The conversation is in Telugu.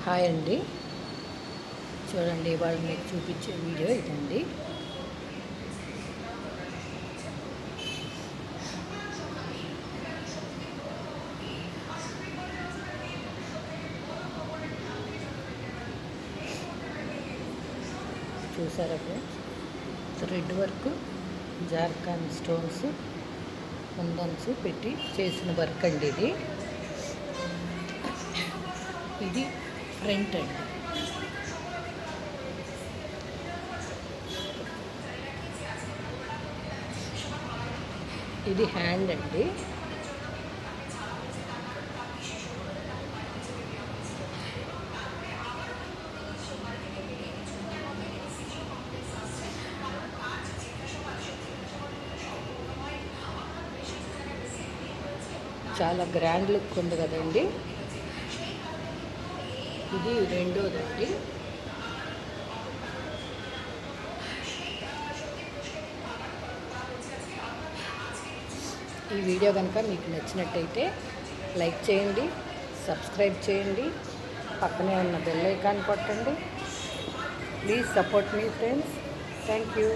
హాయ్ అండి. చూడండి, ఇవాళ మీకు చూపించే వీడియో ఇదండి. చూసారా ఫ్రెండ్స్, థ్రెడ్ వర్క్, జార్కాన్ స్టోన్స్, కుందన్స్ పెట్టి చేసిన వర్క్ అండి. ఇది ఫ్రంట్ అండి. ఇది హ్యాండ్ అండి. చాలా గ్రాండ్ లుక్ ఉంది కదండి. ఇది రెండోదండి. ఈ వీడియో కనుక మీకు నచ్చినట్టయితే లైక్ చేయండి, సబ్స్క్రైబ్ చేయండి, పక్కనే ఉన్న బెల్ ఐకాన్ కొట్టండి. Please support me friends. Thank you.